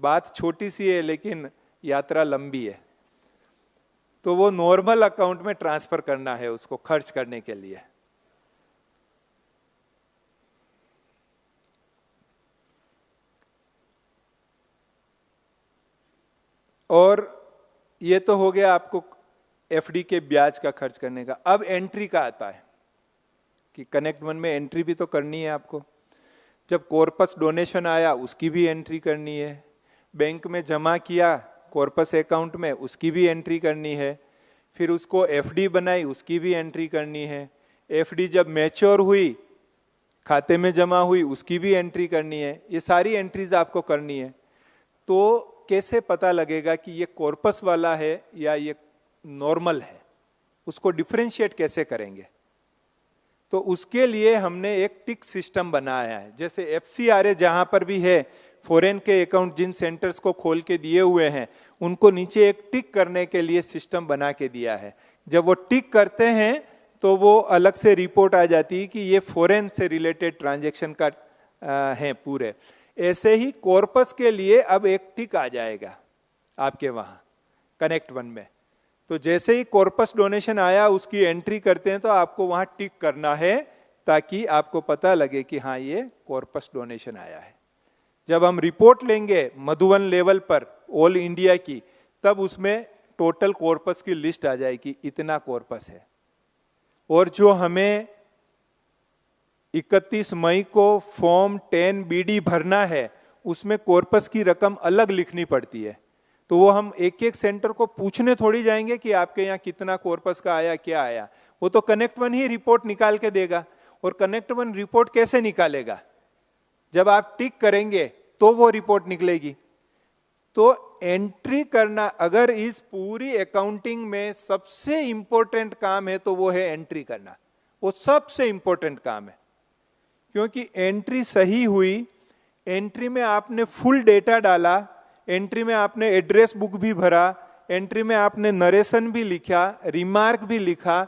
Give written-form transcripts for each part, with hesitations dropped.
बात छोटी सी है लेकिन यात्रा लंबी है। तो वो नॉर्मल अकाउंट में ट्रांसफर करना है उसको खर्च करने के लिए। और ये तो हो गया आपको एफडी के ब्याज का खर्च करने का। अब एंट्री का आता है कि कनेक्ट वन में एंट्री भी तो करनी है आपको। जब कॉर्पस डोनेशन आया उसकी भी एंट्री करनी है, बैंक में जमा किया कॉर्पस अकाउंट में उसकी भी एंट्री करनी है, फिर उसको एफडी बनाई उसकी भी एंट्री करनी है, एफडी जब मैच्योर हुई खाते में जमा हुई उसकी भी एंट्री करनी है। ये सारी एंट्रीज आपको करनी है। तो कैसे पता लगेगा कि ये कॉर्पस वाला है या ये नॉर्मल है, उसको डिफरेंशिएट कैसे करेंगे? तो उसके लिए हमने एक टिक सिस्टम बनाया है। जैसे एफसीआरए जहां पर भी है, फॉरेन के अकाउंट जिन सेंटर्स को खोल के दिए हुए हैं उनको नीचे एक टिक करने के लिए सिस्टम बना के दिया है। जब वो टिक करते हैं तो वो अलग से रिपोर्ट आ जाती है कि ये फॉरेन से रिलेटेड ट्रांजैक्शन का है पूरे। ऐसे ही कॉर्पस के लिए अब एक टिक आ जाएगा आपके वहां कनेक्ट वन में। तो जैसे ही कॉर्पस डोनेशन आया उसकी एंट्री करते हैं तो आपको वहां टिक करना है ताकि आपको पता लगे कि हाँ ये कॉर्पस डोनेशन आया है। जब हम रिपोर्ट लेंगे मधुबन लेवल पर ऑल इंडिया की, तब उसमें टोटल कॉर्पस की लिस्ट आ जाएगी, इतना कॉर्पस है। और जो हमें 31 मई को फॉर्म 10 बीडी भरना है उसमें कॉर्पस की रकम अलग लिखनी पड़ती है। तो वो हम एक एक सेंटर को पूछने थोड़ी जाएंगे कि आपके यहाँ कितना कॉर्पस का आया, क्या आया। वो तो कनेक्ट वन ही रिपोर्ट निकाल के देगा। और कनेक्ट वन रिपोर्ट कैसे निकालेगा? जब आप टिक करेंगे तो वो रिपोर्ट निकलेगी। तो एंट्री करना, अगर इस पूरी अकाउंटिंग में सबसे इंपॉर्टेंट काम है तो वो है एंट्री करना। वो सबसे इंपॉर्टेंट काम है, क्योंकि एंट्री सही हुई, एंट्री में आपने फुल डेटा डाला, एंट्री में आपने एड्रेस बुक भी भरा, एंट्री में आपने नरेशन भी लिखा, रिमार्क भी लिखा,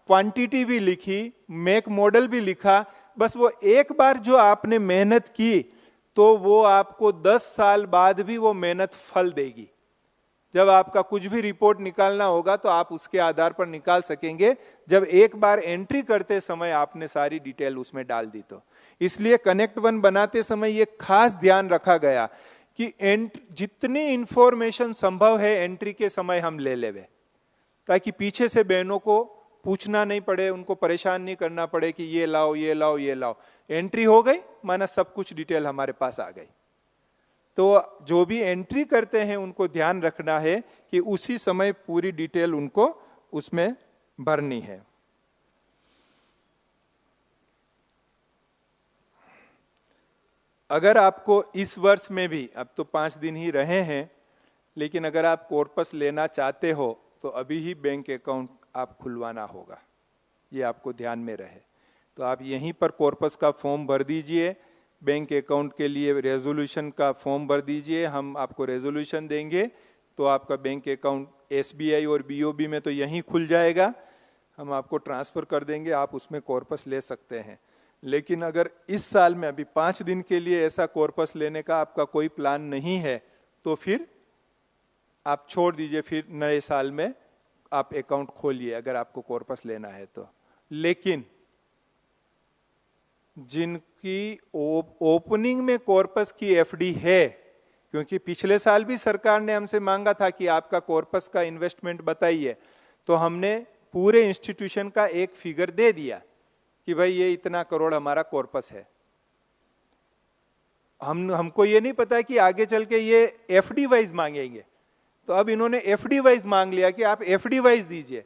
क्वांटिटी भी लिखी, मेक मॉडल भी लिखा। बस वो एक बार जो आपने मेहनत की तो वो आपको 10 साल बाद भी वो मेहनत फल देगी। जब आपका कुछ भी रिपोर्ट निकालना होगा तो आप उसके आधार पर निकाल सकेंगे, जब एक बार एंट्री करते समय आपने सारी डिटेल उसमें डाल दी। तो इसलिए कनेक्ट वन बनाते समय ये खास ध्यान रखा गया कि जितनी इंफॉर्मेशन संभव है एंट्री के समय हम ले लेवे, ताकि पीछे से बहनों को पूछना नहीं पड़े, उनको परेशान नहीं करना पड़े कि ये लाओ ये लाओ ये लाओ। एंट्री हो गई माना सब कुछ डिटेल हमारे पास आ गई। तो जो भी एंट्री करते हैं उनको ध्यान रखना है कि उसी समय पूरी डिटेल उनको उसमें भरनी है। अगर आपको इस वर्ष में भी, अब तो 5 दिन ही रहे हैं, लेकिन अगर आप कॉर्पस लेना चाहते हो तो अभी ही बैंक अकाउंट आप खुलवाना होगा, ये आपको ध्यान में रहे। तो आप यहीं पर कॉर्पस का फॉर्म भर दीजिए, बैंक अकाउंट के लिए रेजोल्यूशन का फॉर्म भर दीजिए, हम आपको रेजोल्यूशन देंगे तो आपका बैंक अकाउंट एसबीआई और बीओबी में तो यहीं खुल जाएगा, हम आपको ट्रांसफर कर देंगे, आप उसमें कॉर्पस ले सकते हैं। लेकिन अगर इस साल में अभी 5 दिन के लिए ऐसा कॉर्पस लेने का आपका कोई प्लान नहीं है तो फिर आप छोड़ दीजिए, फिर नए साल में आप अकाउंट खोलिए अगर आपको कॉर्पस लेना है तो। लेकिन जिनकी ओपनिंग में कॉर्पस की एफडी है, क्योंकि पिछले साल भी सरकार ने हमसे मांगा था कि आपका कॉर्पस का इन्वेस्टमेंट बताइए, तो हमने पूरे इंस्टीट्यूशन का एक फिगर दे दिया कि भाई ये इतना करोड़ हमारा कॉर्पस है। हमको ये नहीं पता कि आगे चल के ये एफडी वाइज मांगेंगे, तो अब इन्होंने एफडी वाइज मांग लिया कि आप एफडी वाइज दीजिए।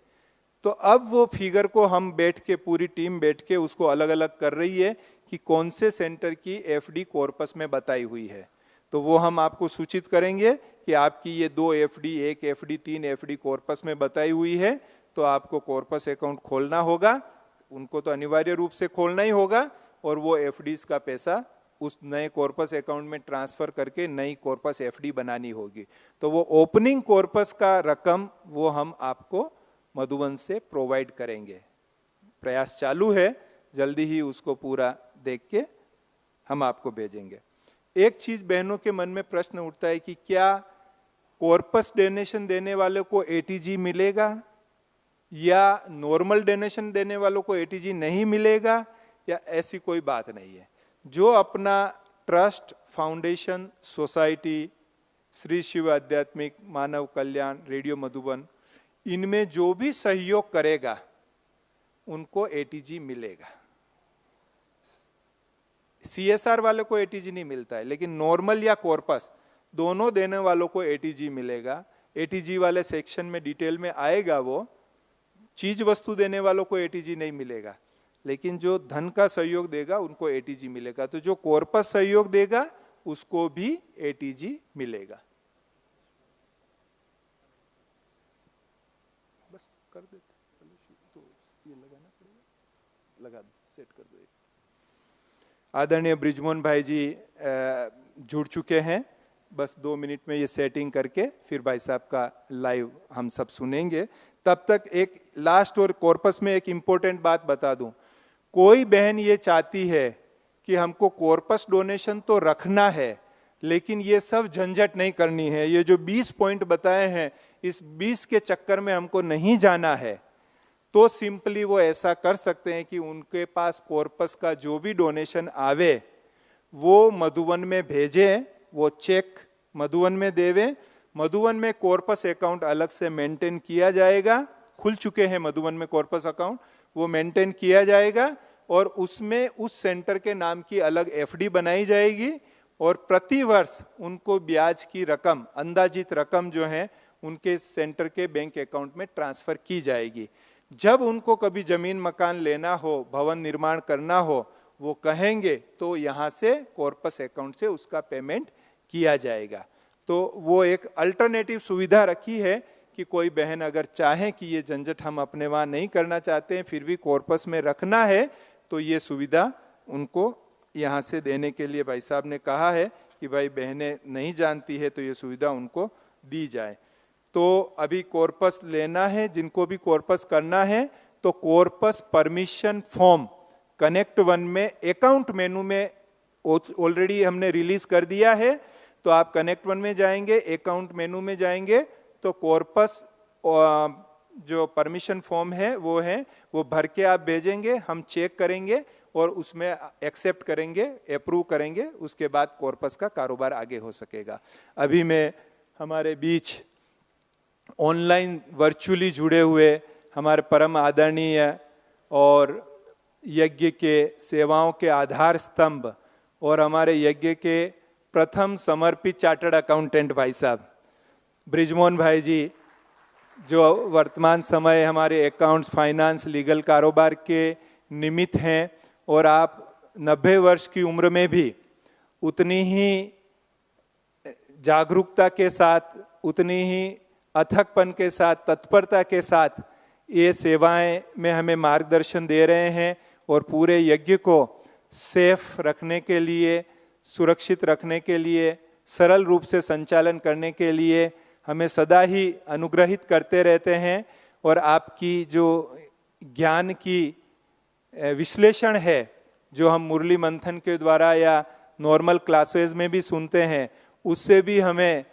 तो अब वो फिगर को हम बैठ के, पूरी टीम बैठ के उसको अलग अलग कर रही है कि कौन से सेंटर की एफडी कॉर्पस में बताई हुई है। तो वो हम आपको सूचित करेंगे कि आपकी ये 2 एफडी, 1 एफडी, 3 एफडी कॉर्पस में बताई हुई है, तो आपको कॉर्पस अकाउंट खोलना होगा। उनको तो अनिवार्य रूप से खोलना ही होगा, और वो एफडीज का पैसा उस नए कॉर्पस अकाउंट में ट्रांसफर करके नई कॉर्पस एफडी बनानी होगी। तो वो ओपनिंग कॉर्पस का रकम वो हम आपको मधुबन से प्रोवाइड करेंगे। प्रयास चालू है, जल्दी ही उसको पूरा देख के हम आपको भेजेंगे। एक चीज बहनों के मन में प्रश्न उठता है कि क्या कॉर्पस डोनेशन देने वालों को एटीजी मिलेगा या नॉर्मल डोनेशन देने वालों को एटीजी नहीं मिलेगा, या ऐसी कोई बात नहीं है। जो अपना trust, foundation, society, Shri Shiv आध्यात्मिक, मानव कल्याण, रेडियो मधुबन, इनमें जो भी सहयोग करेगा उनको एटीजी मिलेगा। सीएसआर वाले को एटीजी नहीं मिलता है, लेकिन नॉर्मल या कॉर्पस दोनों देने वालों को एटीजी मिलेगा। एटीजी वाले सेक्शन में डिटेल में आएगा, वो चीज वस्तु देने वालों को एटीजी नहीं मिलेगा, लेकिन जो धन का सहयोग देगा उनको एटीजी मिलेगा। तो जो कॉर्पस सहयोग देगा उसको भी एटीजी मिलेगा। बस कर देते, तो ये लगाना पड़ेगा, लगा दो, सेट कर दो। आदरणीय ब्रिजमोहन भाई जी जुड़ चुके हैं, बस 2 मिनट में ये सेटिंग करके फिर भाई साहब का लाइव हम सब सुनेंगे। तब तक एक लास्ट और कॉर्पस में एक इंपॉर्टेंट बात बता दूं, कोई बहन ये चाहती है कि हमको कॉर्पस डोनेशन तो रखना है, लेकिन ये सब झंझट नहीं करनी है, ये जो 20 पॉइंट बताए हैं इस 20 के चक्कर में हमको नहीं जाना है, तो सिंपली वो ऐसा कर सकते हैं कि उनके पास कॉर्पस का जो भी डोनेशन आवे वो मधुबन में भेजें, वो चेक मधुबन में देवें। मधुबन में कॉर्पस अकाउंट अलग से मेंटेन किया जाएगा, खुल चुके हैं मधुबन में कॉर्पस अकाउंट, वो मेंटेन किया जाएगा और उसमें उस सेंटर के नाम की अलग एफडी बनाई जाएगी और प्रति वर्ष उनको ब्याज की रकम, अंदाजित रकम जो है उनके सेंटर के बैंक अकाउंट में ट्रांसफर की जाएगी। जब उनको कभी जमीन मकान लेना हो, भवन निर्माण करना हो, वो कहेंगे तो यहाँ से कॉर्पस अकाउंट से उसका पेमेंट किया जाएगा। तो वो एक अल्टरनेटिव सुविधा रखी है कि कोई बहन अगर चाहे कि ये झंझट हम अपने वहां नहीं करना चाहते हैं, फिर भी कॉर्पस में रखना है, तो ये सुविधा उनको यहाँ से देने के लिए भाई साहब ने कहा है कि भाई बहनें नहीं जानती है तो ये सुविधा उनको दी जाए। तो अभी कॉर्पस लेना है, जिनको भी कॉर्पस करना है तो corpus permission form connect one में अकाउंट मेनू में ऑलरेडी हमने रिलीज कर दिया है। तो आप कनेक्ट वन में जाएंगे, अकाउंट मेनू में जाएंगे तो कॉर्पस जो परमिशन फॉर्म है वो भर के आप भेजेंगे, हम चेक करेंगे और उसमें एक्सेप्ट करेंगे, अप्रूव करेंगे, उसके बाद कॉर्पस का कारोबार आगे हो सकेगा। अभी मैं हमारे बीच ऑनलाइन वर्चुअली जुड़े हुए हमारे परम आदरणीय और यज्ञ के सेवाओं के आधार स्तंभ और हमारे यज्ञ के प्रथम समर्पित चार्टर्ड अकाउंटेंट भाई साहब ब्रिजमोहन भाई जी, जो वर्तमान समय हमारे अकाउंट्स, फाइनेंस, लीगल कारोबार के निमित्त हैं, और आप 90 वर्ष की उम्र में भी उतनी ही जागरूकता के साथ, उतनी ही अथकपन के साथ, तत्परता के साथ ये सेवाएं में हमें मार्गदर्शन दे रहे हैं और पूरे यज्ञ को सेफ रखने के लिए, सुरक्षित रखने के लिए, सरल रूप से संचालन करने के लिए हमें सदा ही अनुग्रहित करते रहते हैं। और आपकी जो ज्ञान की विश्लेषण है, जो हम मुरली मंथन के द्वारा या नॉर्मल क्लासेस में भी सुनते हैं, उससे भी हमें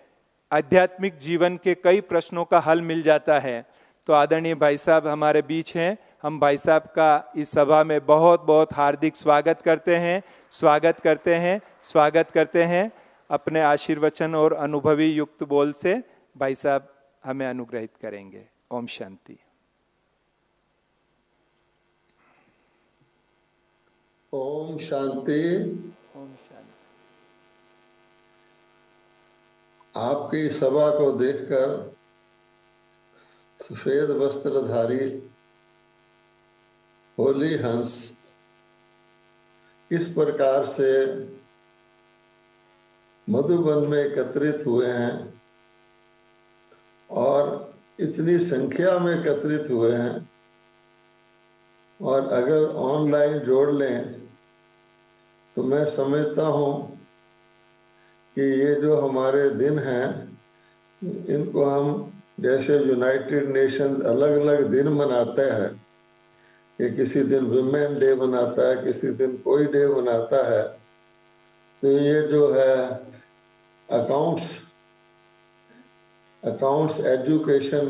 आध्यात्मिक जीवन के कई प्रश्नों का हल मिल जाता है। तो आदरणीय भाई साहब हमारे बीच हैं, हम भाई साहब का इस सभा में बहुत बहुत हार्दिक स्वागत करते हैं, स्वागत करते हैं, स्वागत करते हैं। अपने आशीर्वचन और अनुभवी युक्त बोल से भाई साहब हमें अनुग्रहित करेंगे। ओम शांति। ओम शांति। ओम शांति। आपकी सभा को देखकर सफेद वस्त्रधारी होली हंस इस प्रकार से मधुबन में एकत्रित हुए हैं और इतनी संख्या में एकत्रित हुए हैं, और अगर ऑनलाइन जोड़ लें तो मैं समझता हूँ कि ये जो हमारे दिन हैं, इनको हम जैसे यूनाइटेड नेशंस अलग अलग दिन मनाते हैं, कि किसी दिन विमेन डे मनाता है, किसी दिन कोई डे मनाता है, तो ये जो है अकाउंट्स एजुकेशन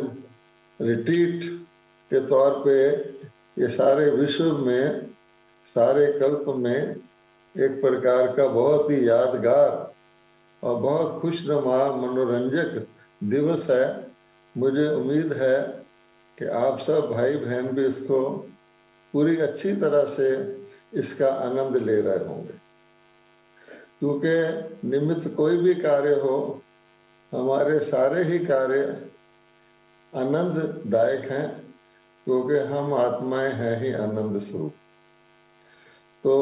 रिट्रीट के तौर पे ये सारे विश्व में, सारे कल्प में एक प्रकार का बहुत ही यादगार और बहुत खुशनुमा मनोरंजक दिवस है। मुझे उम्मीद है कि आप सब भाई बहन भी इसको पूरी अच्छी तरह से इसका आनंद ले रहे होंगे, क्योंकि निमित्त कोई भी कार्य हो, हमारे सारे ही कार्य आनंददायक हैं, क्योंकि हम आत्माएं हैं ही आनंद स्वरूप। तो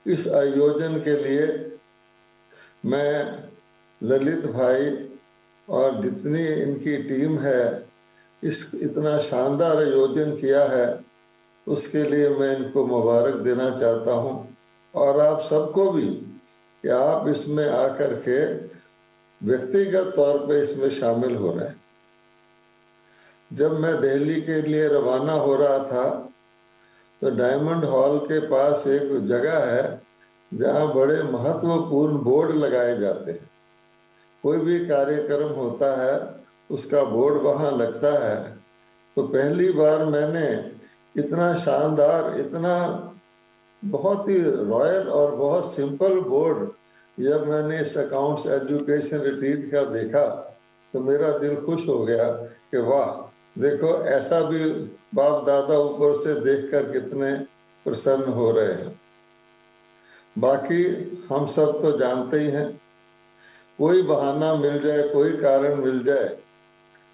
इस आयोजन के लिए मैं ललित भाई और जितनी इनकी टीम है, इतना शानदार आयोजन किया है, उसके लिए मैं इनको मुबारक देना चाहता हूं। और आप सबको भी कि आप इसमें आकर के व्यक्तिगत तौर पे इसमें शामिल हो रहे हैं। जब मैं दिल्ली के लिए रवाना हो रहा था तो डायमंड हॉल के पास एक जगह है जहां बड़े महत्वपूर्ण बोर्ड लगाए जाते हैं। कोई भी कार्यक्रम होता है उसका बोर्ड वहां लगता है। तो पहली बार मैंने इतना शानदार, इतना बहुत ही रॉयल और बहुत सिंपल बोर्ड जब मैंने इस अकाउंट्स एजुकेशन रिट्रीट का देखा तो मेरा दिल खुश हो गया कि वाह, देखो ऐसा भी बाप दादा ऊपर से देखकर कितने प्रसन्न हो रहे हैं। बाकी हम सब तो जानते ही हैं, कोई बहाना मिल जाए, कोई कारण मिल जाए,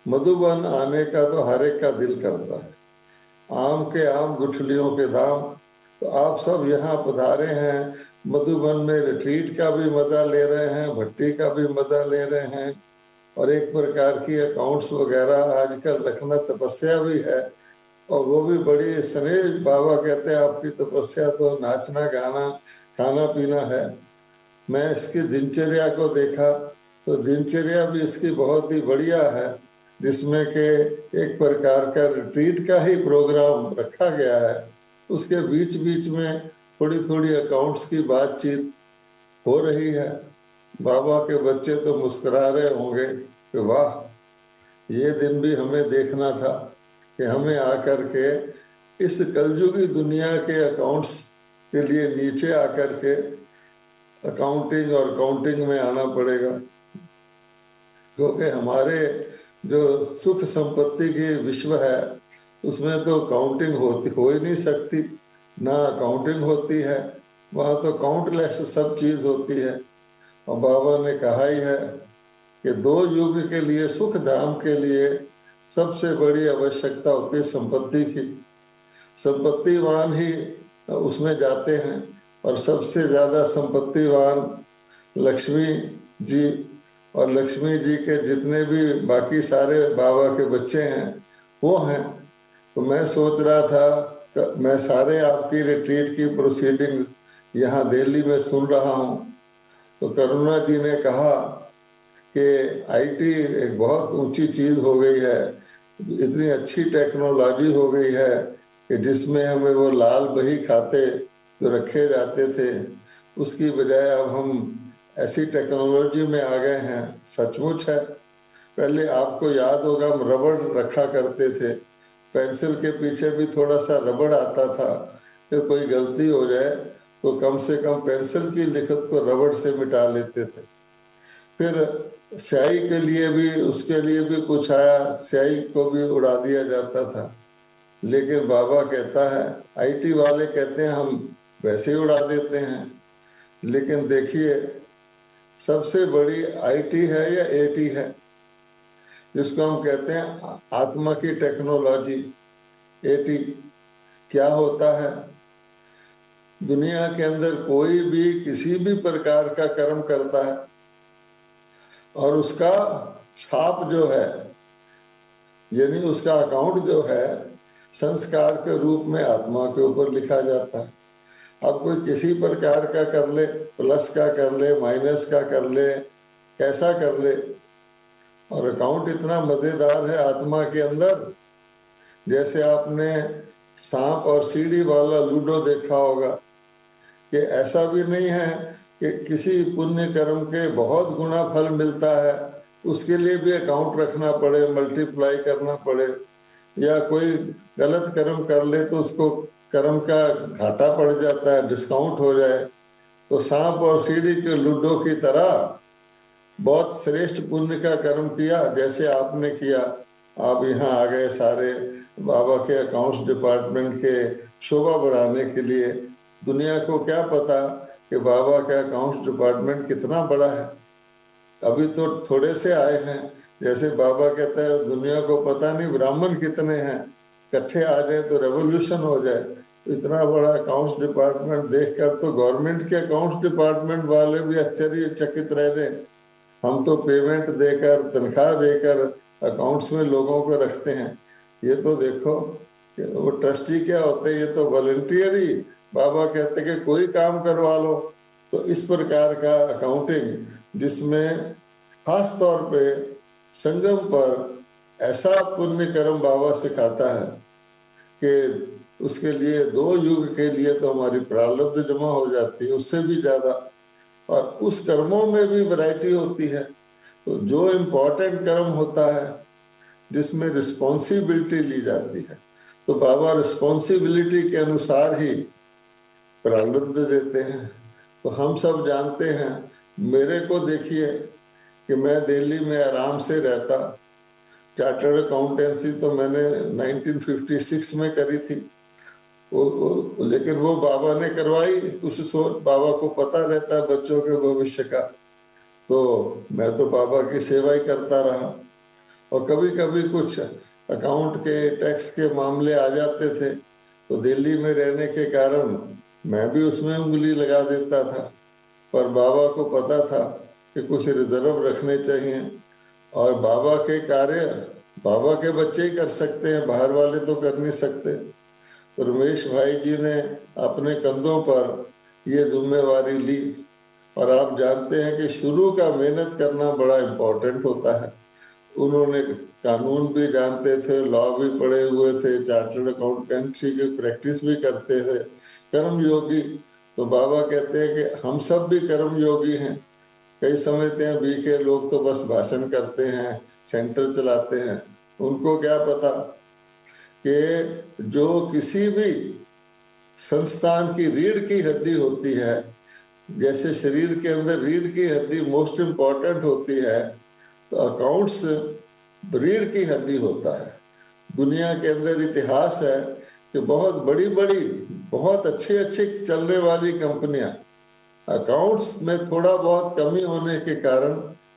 मधुबन आने का तो हर एक का दिल करता है। आम के आम गुठलियों के दाम। तो आप सब यहाँ पधारे हैं, मधुबन में रिट्रीट का भी मजा ले रहे हैं, भट्टी का भी मजा ले रहे हैं, और एक प्रकार की अकाउंट्स वगैरह आजकल रखना तपस्या भी है, और वो भी बड़ी स्नेह। बाबा कहते हैं आपकी तपस्या तो नाचना गाना खाना पीना है। मैं इसकी दिनचर्या को देखा तो दिनचर्या भी इसकी बहुत ही बढ़िया है, जिसमें के एक प्रकार का रिट्रीट का ही प्रोग्राम रखा गया है। उसके बीच बीच में थोड़ी थोड़ी अकाउंट्स की बातचीत हो रही है। बाबा के बच्चे तो मुस्कुरा रहे होंगे कि वाह, ये दिन भी हमें देखना था कि हमें आकर के इस कलयुगी दुनिया के अकाउंट्स के लिए नीचे आकर के अकाउंटिंग और काउंटिंग में आना पड़ेगा, क्योंकि हमारे जो सुख संपत्ति की विश्व है उसमें तो काउंटिंग हो ही नहीं सकती, ना अकाउंटिंग होती है। वहाँ तो काउंटलेस सब चीज होती है। और बाबा ने कहा ही है कि 2 युग के लिए, सुख धाम के लिए सबसे बड़ी आवश्यकता होती है संपत्ति की। संपत्तिवान ही उसमें जाते हैं, और सबसे ज्यादा संपत्तिवान लक्ष्मी जी, और लक्ष्मी जी के जितने भी बाकी सारे बाबा के बच्चे हैं वो हैं। तो मैं सोच रहा था, मैं सारे आपकी रिट्रीट की प्रोसीडिंग यहाँ दिल्ली में सुन रहा हूँ, तो करुणा जी ने कहा कि आईटी एक बहुत ऊंची चीज हो गई है, इतनी अच्छी टेक्नोलॉजी हो गई है कि जिसमें हमें वो लाल बही खाते जो रखे जाते थे, उसकी बजाय अब हम ऐसी टेक्नोलॉजी में आ गए हैं। सचमुच है। पहले आपको याद होगा हम रबड़ रखा करते थे, पेंसिल के पीछे भी थोड़ा सा रबड़ आता था, तो कोई गलती हो जाए तो कम से कम पेंसिल की लिखत को रबड़ से मिटा लेते थे। फिर स्याही के लिए भी, उसके लिए भी कुछ आया, स्याही को भी उड़ा दिया जाता था। लेकिन बाबा कहता है, आईटी वाले कहते हैं हम वैसे ही उड़ा देते हैं, लेकिन देखिए सबसे बड़ी आईटी है या एटी है, जिसको हम कहते हैं आत्मा की टेक्नोलॉजी। एटी क्या होता है? दुनिया के अंदर कोई भी किसी भी प्रकार का कर्म करता है और उसका छाप जो है, यानी उसका अकाउंट जो है, संस्कार के रूप में आत्मा के ऊपर लिखा जाता है। अब कोई किसी प्रकार का कर ले, प्लस का कर ले, माइनस का कर ले, कैसा कर ले, और अकाउंट इतना मजेदार है आत्मा के अंदर। जैसे आपने सांप और सीढ़ी वाला लूडो देखा होगा, कि ऐसा भी नहीं है कि किसी पुण्य कर्म के बहुत गुना फल मिलता है, उसके लिए भी अकाउंट रखना पड़े, मल्टीप्लाई करना पड़े, या कोई गलत कर्म कर ले तो उसको कर्म का घाटा पड़ जाता है, डिस्काउंट हो जाए, तो सांप और सीढ़ी के लूडो की तरह बहुत श्रेष्ठ पुण्य का कर्म किया, जैसे आपने किया, आप यहाँ आ गए सारे बाबा के अकाउंट्स डिपार्टमेंट के शोभा बढ़ाने के लिए। दुनिया को क्या पता कि बाबा का अकाउंट्स डिपार्टमेंट कितना बड़ा है। अभी तो थोड़े से आए हैं, जैसे बाबा कहता है दुनिया को पता नहीं ब्राह्मण कितने हैं, इकट्ठे आ जाए तो रेवोल्यूशन हो जाए। इतना बड़ा अकाउंट्स डिपार्टमेंट देखकर तो गवर्नमेंट के अकाउंट्स डिपार्टमेंट वाले भी आश्चर्यचकित रह रहे। हम तो पेमेंट देकर, तनख्वाह देकर अकाउंट्स में लोगों को रखते हैं, ये तो देखो वो ट्रस्टी क्या होते हैं, ये तो वॉलंटियर ही। बाबा कहते कि कोई काम करवा लो। तो इस प्रकार का अकाउंटिंग, जिसमें खास तौर पे संगम पर ऐसा पुण्य कर्म बाबा सिखाता है कि उसके लिए 2 युग के लिए तो हमारी प्रारब्ध जमा हो जाती है, उससे भी ज्यादा। और उस कर्मों में भी वैरायटी होती है। तो जो इम्पोर्टेंट कर्म होता है जिसमें रिस्पॉन्सिबिलिटी ली जाती है, तो बाबा रिस्पॉन्सिबिलिटी के अनुसार ही प्रारब्ध देते हैं। तो हम सब जानते हैं, मेरे को देखिए कि मैं दिल्ली में आराम से रहता, चार्टर्ड अकाउंटेंसी तो मैंने 1956 में करी थी, लेकिन वो बाबा ने करवाई। उस बाबा को पता रहता है बच्चों के भविष्य का, तो मैं तो बाबा की सेवा ही करता रहा। और कभी कभी कुछ अकाउंट के, टैक्स के मामले आ जाते थे, तो दिल्ली में रहने के कारण मैं भी उसमें उंगली लगा देता था। पर बाबा को पता था कि कुछ रिजर्व रखने चाहिए, और बाबा के कार्य बाबा के बच्चे ही कर सकते हैं, बाहर वाले तो कर नहीं सकते। तो रमेश भाई जी ने अपने कंधों पर ये जिम्मेवारी ली। और आप जानते हैं कि शुरू का मेहनत करना बड़ा इम्पोर्टेंट होता है। उन्होंने कानून भी जानते थे, लॉ भी पढ़े हुए थे, चार्टर्ड अकाउंटेंसी की प्रैक्टिस भी करते थे, कर्म योगी। तो बाबा कहते हैं कि हम सब भी कर्म योगी हैं। कई समझते हैं बीके लोग तो बस भाषण करते हैं, सेंटर चलाते हैं। उनको क्या पता कि जो किसी भी संस्थान की रीढ़ की हड्डी होती है, जैसे शरीर के अंदर रीढ़ की हड्डी मोस्ट इम्पोर्टेंट होती है, तो अकाउंट्स रीढ़ की हड्डी होता है। दुनिया के अंदर इतिहास है कि बहुत बड़ी बड़ी, बहुत अच्छी अच्छी चलने वाली कंपनियां अकाउंट्स में थोड़ा बहुत कमी होने के कारण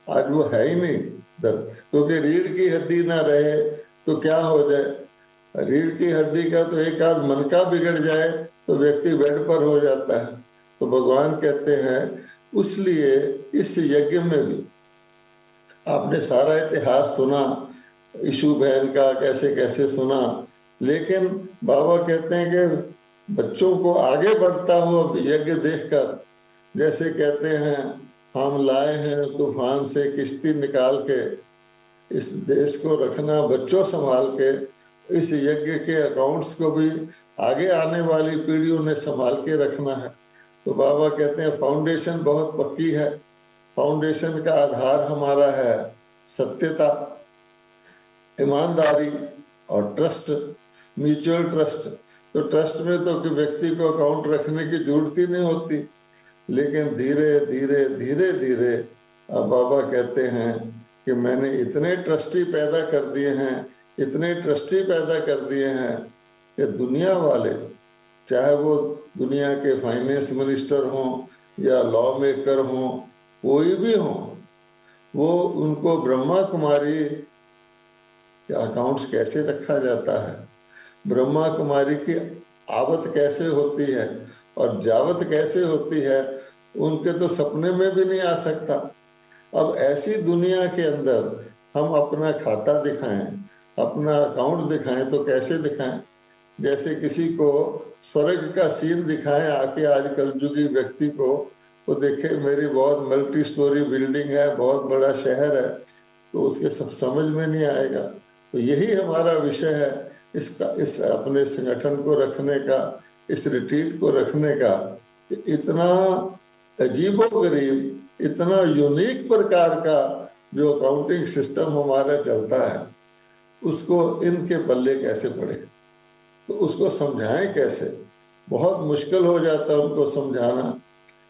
आज वो है ही नहीं दर, क्योंकि रीढ़ की हड्डी ना रहे तो क्या हो जाए। रीढ़ की हड्डी का तो एक आध मन का बिगड़ जाए तो व्यक्ति बेड पर हो जाता है। तो भगवान कहते हैं, इसलिए इस यज्ञ में भी आपने सारा इतिहास सुना, यीशु बहन का कैसे कैसे सुना, लेकिन बाबा कहते हैं कि बच्चों को आगे बढ़ता हुआ यज्ञ देखकर, जैसे कहते हैं हम लाए हैं तूफान से किश्ती निकाल के, इस देश को रखना बच्चों संभाल के, इस यज्ञ के अकाउंट्स को भी आगे आने वाली पीढ़ियों ने संभाल के रखना है। तो बाबा कहते हैं फाउंडेशन बहुत पक्की है। फाउंडेशन का आधार हमारा है सत्यता, ईमानदारी और ट्रस्ट, म्यूचुअल ट्रस्ट। तो ट्रस्ट में तो कि व्यक्ति को अकाउंट रखने की जरूरत ही नहीं होती, लेकिन धीरे धीरे धीरे धीरे अब बाबा कहते हैं कि मैंने इतने ट्रस्टी पैदा कर दिए हैं, इतने ट्रस्टी पैदा कर दिए हैं कि दुनिया वाले, चाहे वो दुनिया के फाइनेंस मिनिस्टर हों या लॉ मेकर हों, कोई भी हों, वो उनको ब्रह्मा कुमारी के अकाउंट्स कैसे रखा जाता है, ब्रह्मा कुमारी की आवत कैसे होती है और जावत कैसे होती है, उनके तो सपने में भी नहीं आ सकता। अब ऐसी दुनिया के अंदर हम अपना खाता दिखाएं, अपना अकाउंट दिखाएं, तो कैसे दिखाएं? जैसे किसी को स्वर्ग का सीन दिखाएं आके आज कलयुगी व्यक्ति को, तो देखे मेरी बहुत मल्टी स्टोरी बिल्डिंग है, बहुत बड़ा शहर है, तो उसके सब समझ में नहीं आएगा। तो यही हमारा विषय है इसका, इस अपने संगठन को रखने का, इस रिट्रीट को रखने का। इतना अजीबोगरीब इतना यूनिक प्रकार का जो अकाउंटिंग सिस्टम हमारा चलता है, उसको इनके पल्ले कैसे पड़े, तो उसको समझाएं कैसे। बहुत मुश्किल हो जाता है उनको समझाना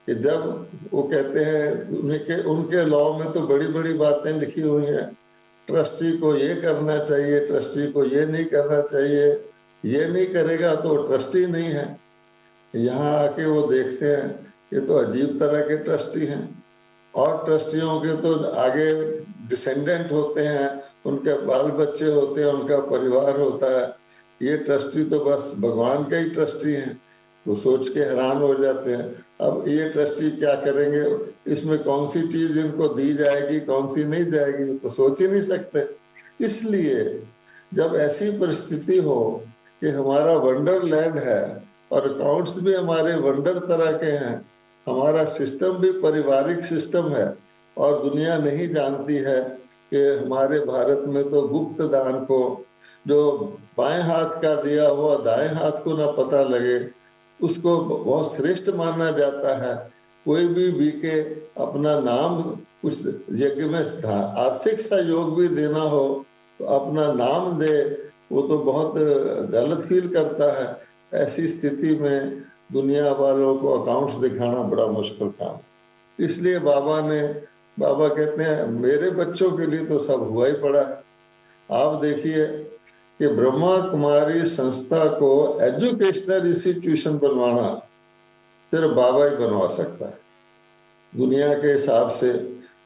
कि जब वो कहते हैं उनके लॉ में तो बड़ी बड़ी बातें लिखी हुई हैं, ट्रस्टी को ये करना चाहिए, ट्रस्टी को ये नहीं करना चाहिए, ये नहीं करेगा तो ट्रस्टी नहीं है। यहाँ आके वो देखते हैं ये तो अजीब तरह के ट्रस्टी हैं, और ट्रस्टियों के तो आगे डिसेंडेंट होते हैं, उनके बाल बच्चे होते हैं, उनका परिवार होता है। ये ट्रस्टी तो बस भगवान के ही ट्रस्टी हैं। वो सोच के हैरान हो जाते हैं, अब ये ट्रस्टी क्या करेंगे, इसमें कौन सी चीज इनको दी जाएगी, कौन सी नहीं जाएगी, तो सोच ही नहीं सकते। इसलिए जब ऐसी परिस्थिति हो कि हमारा वंडरलैंड है और अकाउंट्स भी हमारे वंडर तरह के हैं, हमारा सिस्टम भी पारिवारिक सिस्टम है, और दुनिया नहीं जानती है कि हमारे भारत में तो गुप्त दान को, जो बाएं हाथ का दिया हुआ दाएं हाथ को ना पता लगे, उसको बहुत श्रेष्ठ माना जाता है। कोई भी बीके अपना नाम कुछ यज्ञ में आर्थिक सहयोग भी देना हो तो अपना नाम दे, वो तो बहुत गलत फील करता है। ऐसी स्थिति में दुनिया वालों को अकाउंट्स दिखाना बड़ा मुश्किल काम। इसलिए बाबा कहते हैं मेरे बच्चों के लिए तो सब हुआ ही पड़ा है। आप देखिए कि ब्रह्मा कुमारी संस्था को एजुकेशनल इंस्टीट्यूशन बनवाना सिर्फ बाबा ही बनवा सकता है दुनिया के हिसाब से।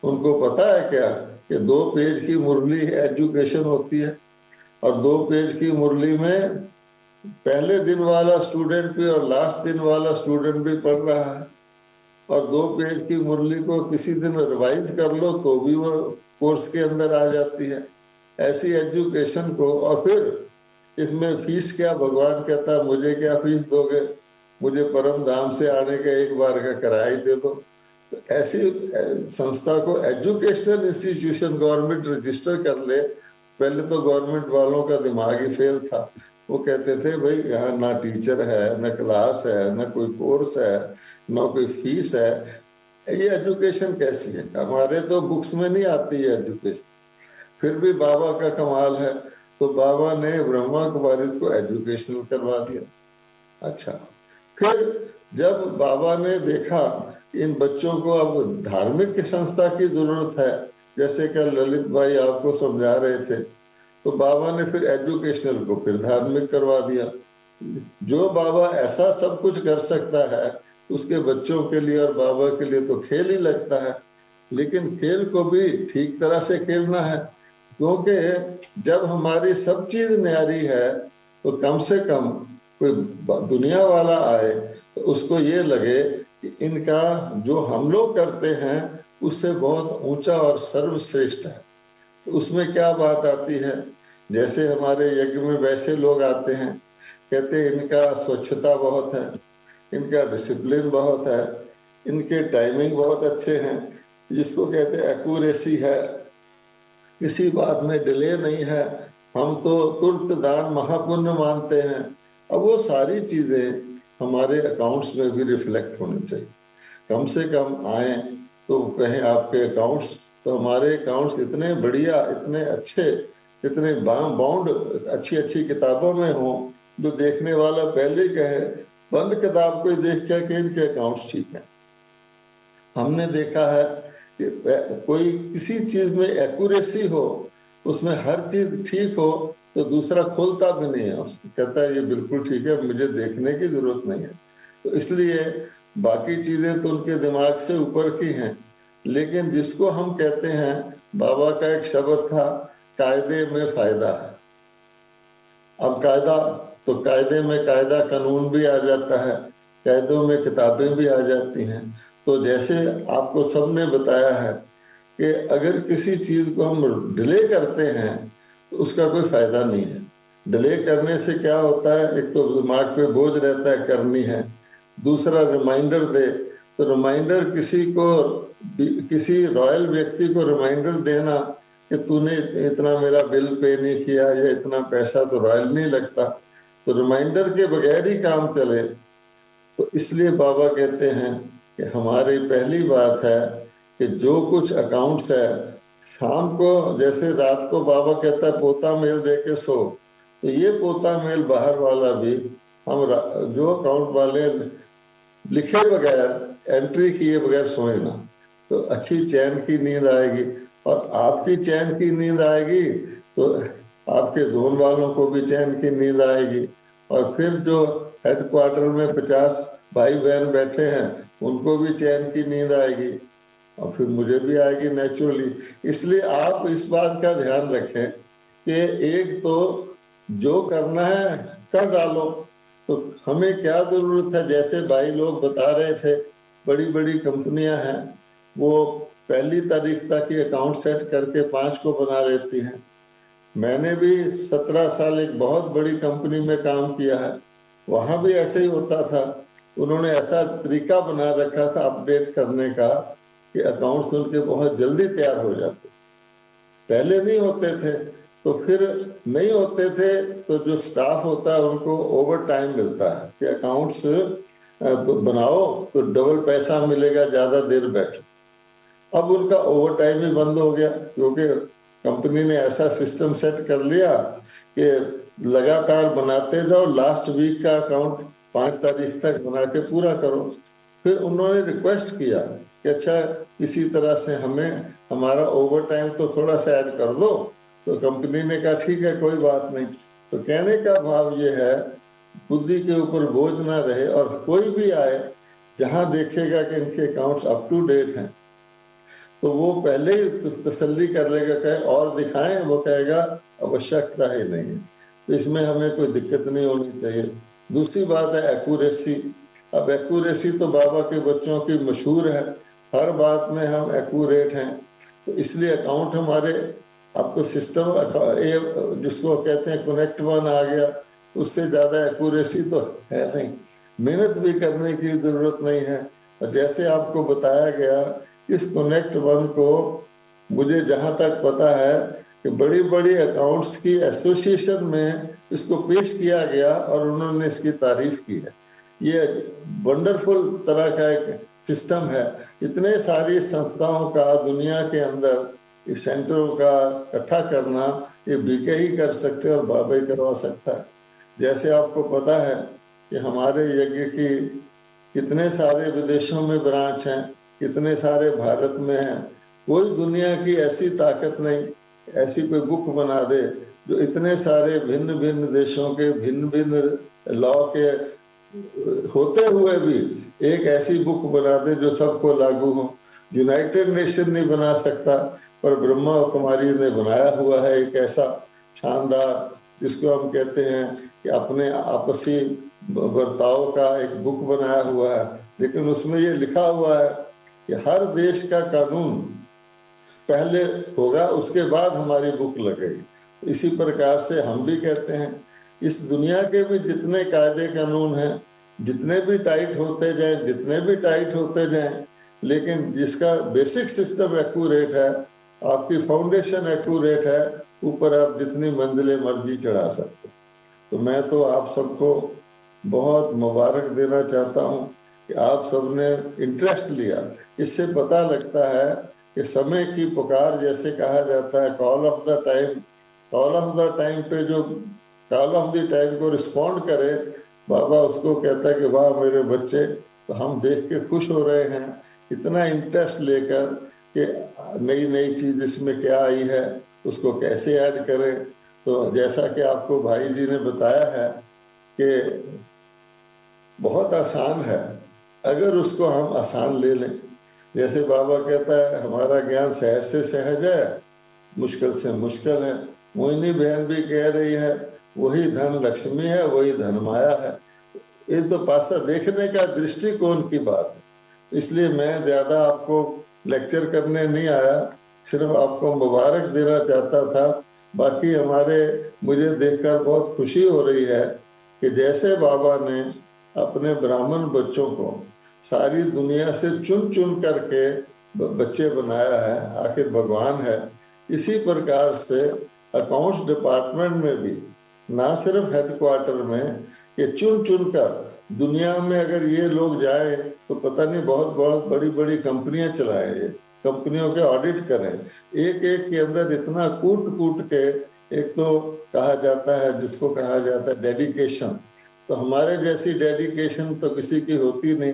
उनको पता है क्या कि 2 पेज की मुरली एजुकेशन होती है, और 2 पेज की मुरली में पहले दिन वाला स्टूडेंट भी और लास्ट दिन वाला स्टूडेंट भी पढ़ रहा है, और 2 पेज की मुरली को किसी दिन रिवाइज कर लो तो भी वो कोर्स के अंदर आ जाती है। ऐसी एजुकेशन को, और फिर इसमें फीस क्या, भगवान कहता है मुझे क्या फीस दोगे, मुझे परम धाम से आने का एक बार का किराया ही दे दो। तो ऐसी संस्था को एजुकेशनल इंस्टीट्यूशन गवर्नमेंट रजिस्टर कर ले। पहले तो गवर्नमेंट वालों का दिमाग ही फेल था, वो कहते थे भाई यहाँ ना टीचर है, ना क्लास है, ना कोई कोर्स है, ना कोई फीस है, ये एजुकेशन कैसी है, हमारे तो बुक्स में नहीं आती है एजुकेशन। फिर भी बाबा का कमाल है, तो बाबा ने ब्रह्मा कुमारी को एजुकेशनल करवा दिया। अच्छा, फिर जब बाबा ने देखा इन बच्चों को अब धार्मिक संस्था की जरूरत है, जैसे कि ललित भाई आपको समझा रहे थे, तो बाबा ने फिर एजुकेशनल को फिर धार्मिक करवा दिया। जो बाबा ऐसा सब कुछ कर सकता है, उसके बच्चों के लिए और बाबा के लिए तो खेल ही लगता है। लेकिन खेल को भी ठीक तरह से खेलना है, क्योंकि जब हमारी सब चीज न्यारी है तो कम से कम कोई दुनिया वाला आए तो उसको ये लगे कि इनका जो हम लोग करते हैं उससे बहुत ऊंचा और सर्वश्रेष्ठ है। तो उसमें क्या बात आती है, जैसे हमारे यज्ञ में वैसे लोग आते हैं, कहते हैं इनका स्वच्छता बहुत है, इनका डिसिप्लिन बहुत है, इनके टाइमिंग बहुत अच्छे हैं, जिसको कहते हैं एक्यूरेसी है, किसी बात में डिले नहीं है, हम तो तुरंत दान महापुण्य मानते हैं। अब वो सारी चीजें हमारे अकाउंट्स में भी रिफ्लेक्ट होनी चाहिए। कम से कम आए तो कहें आपके अकाउंट्स, तो हमारे अकाउंट्स इतने बढ़िया, इतने अच्छे, इतने बाउंड अच्छी अच्छी किताबों में हो, जो देखने वाला पहले कहे बंद किताब को देख के इनके अकाउंट्स ठीक है। हमने देखा है कि कोई किसी चीज में एक्यूरेसी हो, उसमें हर चीज ठीक हो, तो दूसरा खोलता भी नहीं है, उसको कहता है ये बिल्कुल ठीक है, मुझे देखने की जरूरत नहीं है। तो इसलिए बाकी चीजें तो उनके दिमाग से ऊपर की हैं, लेकिन जिसको हम कहते हैं, बाबा का एक शब्द था, कायदे में फायदा है। अब कायदा, तो कायदे में कायदा कानून भी आ जाता है, कायदों में किताबें भी आ जाती हैं। तो जैसे आपको सबने बताया है कि अगर किसी चीज को हम डिले करते हैं तो उसका कोई फायदा नहीं है। डिले करने से क्या होता है, एक तो दिमाग पे बोझ रहता है, करनी है, दूसरा रिमाइंडर दे, तो रिमाइंडर किसी रॉयल व्यक्ति को रिमाइंडर देना कि तूने इतना मेरा बिल पे नहीं किया या इतना पैसा, तो रॉयल नहीं लगता। तो रिमाइंडर के बगैर ही काम चले। तो इसलिए बाबा कहते हैं कि हमारी पहली बात है कि जो कुछ अकाउंट्स है, शाम को जैसे रात को बाबा कहता है पोता मेल दे के सो, तो ये पोता मेल बाहर वाला भी हम जो अकाउंट वाले लिखे बगैर, एंट्री किए बगैर सोए ना, तो अच्छी चैन की नींद आएगी। और आपकी चैन की नींद आएगी तो आपके जोन वालों को भी चैन की नींद आएगी। और फिर जो हेडक्वार्टर में 50 भाई बहन बैठे हैं उनको भी चैन की नींद आएगी, और फिर मुझे भी आएगी नेचुरली। इसलिए आप इस बात का ध्यान रखें कि एक तो जो करना है कर डालो। तो हमें क्या जरूरत है, जैसे भाई लोग बता रहे थे, बड़ी बड़ी कंपनियां हैं वो पहली तारीख तक ये अकाउंट सेट करके 5 को बना लेती हैं। मैंने भी 17 साल एक बहुत बड़ी कंपनी में काम किया है, वहां भी ऐसे ही होता था। उन्होंने ऐसा तरीका बना रखा था अपडेट करने का कि अकाउंट्स उनके बहुत जल्दी तैयार हो जाते, पहले नहीं होते थे। तो फिर नहीं होते थे तो जो स्टाफ होता है उनको ओवर टाइम मिलता है कि अकाउंट्स तो बनाओ तो डबल पैसा मिलेगा ज्यादा देर बैठो। अब उनका ओवर टाइम ही बंद हो गया, क्योंकि कंपनी ने ऐसा सिस्टम सेट कर लिया कि लगातार बनाते जाओ, लास्ट वीक का अकाउंट 5 तारीख तक बना के पूरा करो। फिर उन्होंने रिक्वेस्ट किया कि अच्छा किसी तरह से हमें हमारा ओवर टाइम तो थोड़ा सा ऐड कर दो। तो कंपनी ने कहा ठीक है कोई बात नहीं। तो कहने का भाव ये है, बुद्धि के ऊपर बोझ ना रहे, और कोई भी आए जहां देखेगा कि इनके अकाउंट्स अप टू डेट हैं तो वो पहले ही तसल्ली कर लेगा, कहे और दिखाएं, वो कहेगा आवश्यकता ही नहीं है। तो इसमें हमें कोई दिक्कत नहीं होनी चाहिए। दूसरी बात है एक्यूरेसी। अब एक्यूरेसी तो बाबा के बच्चों की मशहूर है, हर बात में हम एक्यूरेट हैं। तो इसलिए अकाउंट हमारे, अब तो सिस्टम जिसको कहते हैं कनेक्ट वन आ गया, उससे ज्यादा एक्यूरेसी तो है नहीं, मेहनत भी करने की जरूरत नहीं है। और जैसे आपको बताया गया, इस कनेक्ट वन को मुझे जहां तक पता है कि बड़ी बड़ी अकाउंट्स की एसोसिएशन में इसको पेश किया गया और उन्होंने इसकी तारीफ की है। ये वंडरफुल तरह का एक सिस्टम है। इतने सारी संस्थाओं का दुनिया के अंदर इस सेंटरों का इकट्ठा करना, ये बीके ही कर सकते हैं और बाबा ही करवा सकता है। जैसे आपको पता है कि हमारे यज्ञ की कितने सारे विदेशों में ब्रांच हैं, कितने सारे भारत में हैं। कोई दुनिया की ऐसी ताकत नहीं, ऐसी कोई बुक बना दे जो इतने सारे भिन्न भिन्न देशों के भिन्न भिन्न लॉ के होते हुए भी एक ऐसी बुक बना दे जो सबको लागू हो। यूनाइटेड नेशन नहीं बना सकता, पर ब्रह्मा कुमारी ने बनाया हुआ है एक ऐसा शानदार, जिसको हम कहते हैं कि अपने आपसी बर्ताव का एक बुक बनाया हुआ है। लेकिन उसमें ये लिखा हुआ है कि हर देश का कानून पहले होगा, उसके बाद हमारी बुक लगेगी। इसी प्रकार से हम भी कहते हैं इस दुनिया के भी जितने कायदे कानून हैं, जितने भी टाइट होते जाएं, जितने भी टाइट होते जाएं, लेकिन जिसका बेसिक सिस्टम एक्यूरेट है, आपकी फाउंडेशन एक्यूरेट है, ऊपर आप जितनी मंजिलें मर्जी चढ़ा सकते। तो मैं तो आप सबको बहुत मुबारक देना चाहता हूँ कि आप सबने इंटरेस्ट लिया। इससे पता लगता है कि समय की पुकार, जैसे कहा जाता है call of the time, call of the time पे जो कॉल ऑफ द टाइम को रिस्पॉन्ड करे, बाबा उसको कहता है कि वाह मेरे बच्चे। तो हम देख के खुश हो रहे हैं, इतना इंटरेस्ट लेकर कि नई नई चीज इसमें क्या आई है, उसको कैसे ऐड करें। तो जैसा कि आपको भाई जी ने बताया है कि बहुत आसान है अगर उसको हम आसान ले लें। जैसे बाबा कहता है हमारा ज्ञान सहज से सहज है, मुश्किल से मुश्किल है। मोहिनी बहन भी कह रही है वही धन लक्ष्मी है, वही धन माया है। ये तो पासा देखने का दृष्टिकोण की बात है। इसलिए मैं ज्यादा आपको लेक्चर करने नहीं आया, सिर्फ आपको मुबारक देना चाहता था। बाकी हमारे, मुझे देखकर बहुत खुशी हो रही है कि जैसे बाबा ने अपने ब्राह्मण बच्चों को सारी दुनिया से चुन चुन करके बच्चे बनाया है, आखिर भगवान है। इसी प्रकार से अकाउंट्स डिपार्टमेंट में भी ना सिर्फ हेडक्वार्टर में, ये चुन चुन कर दुनिया में अगर ये लोग जाए तो पता नहीं बहुत बहुत बड़ी बड़ी कंपनियां चलाएं, ये कंपनियों के ऑडिट करें, एक एक के अंदर इतना कूट कूट के। एक तो कहा जाता है, जिसको कहा जाता है डेडिकेशन, तो हमारे जैसी डेडिकेशन तो किसी की होती नहीं।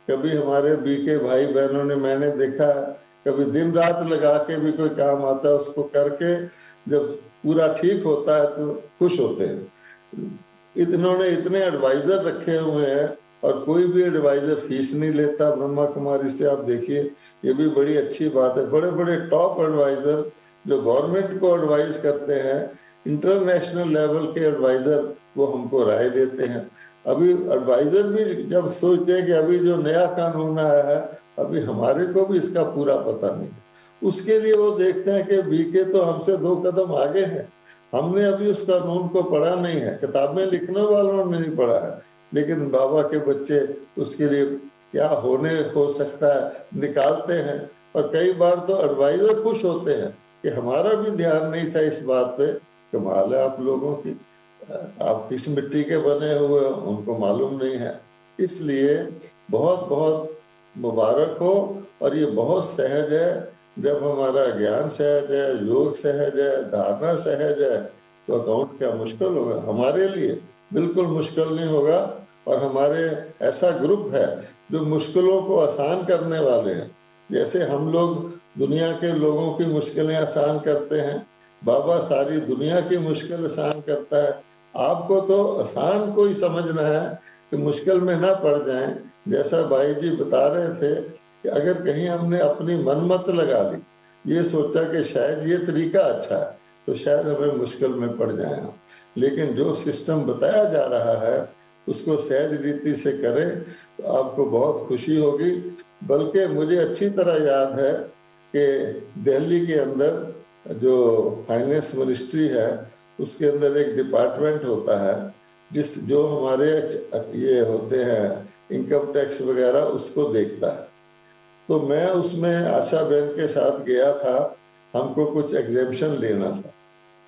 कभी हमारे बीके भाई बहनों ने, मैंने देखा, कभी दिन रात लगा के भी कोई काम आता है उसको करके जब पूरा ठीक होता है तो खुश होते हैं। इन्होंने इतने एडवाइजर रखे हुए हैं और कोई भी एडवाइजर फीस नहीं लेता ब्रह्मा कुमारी से। आप देखिए, ये भी बड़ी अच्छी बात है। बड़े बड़े टॉप एडवाइजर जो गवर्नमेंट को एडवाइस करते हैं, इंटरनेशनल लेवल के एडवाइजर, वो हमको राय देते हैं। अभी एडवाइजर भी जब सोचते हैं कि अभी जो नया कानून आया है, अभी हमारे को भी इसका पूरा पता नहीं है, उसके लिए वो देखते हैं कि बीके तो हमसे 2 कदम आगे है, हमने अभी उस कानून को पढ़ा नहीं है, किताबें लिखने वालों ने नहीं पढ़ा है, लेकिन बाबा के बच्चे उसके लिए क्या होने हो सकता है निकालते हैं। और कई बार तो एडवाइजर खुश होते हैं कि हमारा भी ध्यान नहीं था इस बात पे। कमाल है आप लोगों की, आप किस मिट्टी के बने हुए हो उनको मालूम नहीं है। इसलिए बहुत बहुत मुबारक हो। और ये बहुत सहज है, जब हमारा ज्ञान सहज है, योग सहज है, धारणा सहज है, तो अकाउंट क्या मुश्किल होगा? हमारे लिए बिल्कुल मुश्किल नहीं होगा। और हमारे ऐसा ग्रुप है जो मुश्किलों को आसान करने वाले हैं। जैसे हम लोग दुनिया के लोगों की मुश्किलें आसान करते हैं, बाबा सारी दुनिया की मुश्किल आसान करता है। आपको तो आसान को ही समझना है कि मुश्किल में ना पड़ जाएं। जैसा भाई जी बता रहे थे कि अगर कहीं हमने अपनी मनमत लगा ली, ये सोचा कि शायद ये तरीका अच्छा है, तो शायद हमें मुश्किल में पड़ जाए हम। लेकिन जो सिस्टम बताया जा रहा है उसको सहज रीति से करें तो आपको बहुत खुशी होगी। बल्कि मुझे अच्छी तरह याद है कि दिल्ली के अंदर जो फाइनेंस मिनिस्ट्री है, उसके अंदर एक डिपार्टमेंट होता है जो हमारे ये होते हैं इनकम टैक्स वगैरह, उसको देखता है। तो मैं उसमें आशा बहन के साथ गया था, हमको कुछ एग्जेम्पशन लेना था।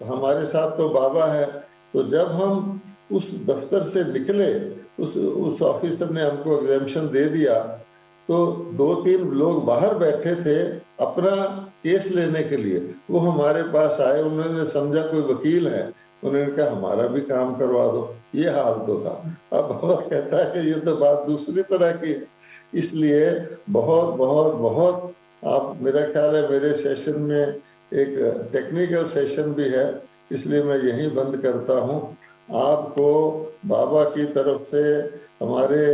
तो हमारे साथ तो बाबा है। तो जब हम उस दफ्तर से निकले, उस ऑफिसर ने हमको एग्जेम्पशन दे दिया, तो 2-3 लोग बाहर बैठे थे अपना केस लेने के लिए, वो हमारे पास आए। उन्होंने समझा कोई वकील है, उन्होंने कहा हमारा भी काम करवा दो। ये हाल तो था। अब बाबा कहता है कि ये तो बात दूसरी तरह की है। इसलिए बहुत बहुत बहुत, आप, मेरा ख्याल है मेरे सेशन में एक टेक्निकल सेशन भी है, इसलिए मैं यहीं बंद करता हूँ। आपको बाबा की तरफ से, हमारे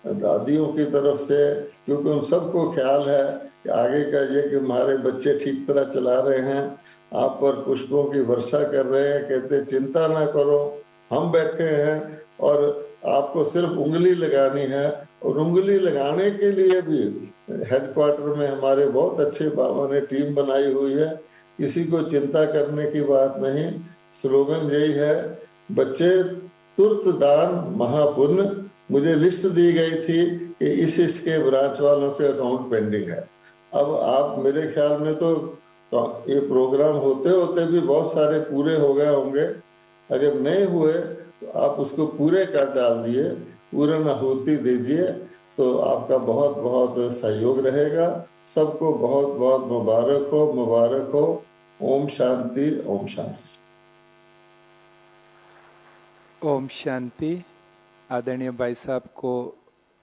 दादियों की तरफ से, क्योंकि उन सबको ख्याल है कि आगे का ये कि हमारे बच्चे ठीक तरह चला रहे हैं, आप पर पुष्पों की वर्षा कर रहे हैं, कहते चिंता ना करो, हम बैठे हैं और आपको सिर्फ उंगली लगानी है। और उंगली लगाने के लिए भी हेडक्वार्टर में हमारे बहुत अच्छे बाबा ने टीम बनाई हुई है, किसी को चिंता करने की बात नहीं। स्लोगन यही है, बच्चे तुर्त दान महापुण्य। मुझे लिस्ट दी गई थी कि इसके ब्रांच वालों के अकाउंट पेंडिंग है। अब आप, मेरे ख्याल में तो ये प्रोग्राम होते होते भी बहुत सारे पूरे हो गए होंगे। अगर नहीं हुए तो आप उसको पूरे कर डाल दिए, पूर्ण आहुति दीजिए, तो आपका बहुत बहुत सहयोग रहेगा। सबको बहुत बहुत मुबारक हो, मुबारक हो। ओम शांति, ओम शांति। ओम शांति। आदरणीय भाई साहब को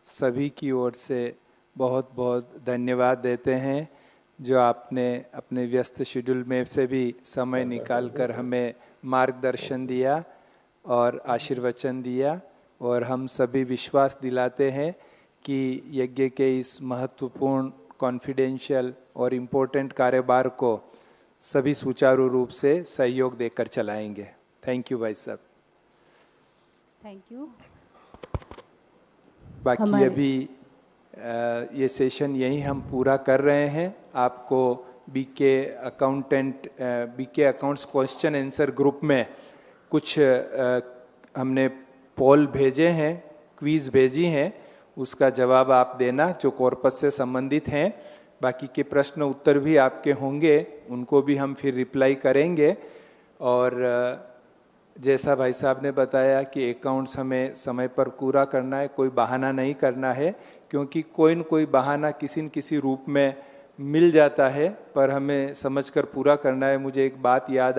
सभी की ओर से बहुत बहुत धन्यवाद देते हैं, जो आपने अपने व्यस्त शेड्यूल में से भी समय निकालकर हमें मार्गदर्शन दिया और आशीर्वचन दिया। और हम सभी विश्वास दिलाते हैं कि यज्ञ के इस महत्वपूर्ण, कॉन्फिडेंशियल और इम्पोर्टेंट कार्यभार को सभी सुचारू रूप से सहयोग देकर चलाएंगे। थैंक यू भाई साहब। Thank you. बाकी अभी ये सेशन यही हम पूरा कर रहे हैं। आपको BK accounts question answer group में कुछ हमने पोल भेजे हैं, क्विज भेजी हैं, उसका जवाब आप देना जो कॉर्पस से संबंधित हैं। बाकी के प्रश्न उत्तर भी आपके होंगे, उनको भी हम फिर रिप्लाई करेंगे। और जैसा भाई साहब ने बताया कि अकाउंट्स हमें समय पर पूरा करना है, कोई बहाना नहीं करना है, क्योंकि कोई न कोई बहाना किसी न किसी रूप में मिल जाता है, पर हमें समझकर पूरा करना है। मुझे एक बात याद आ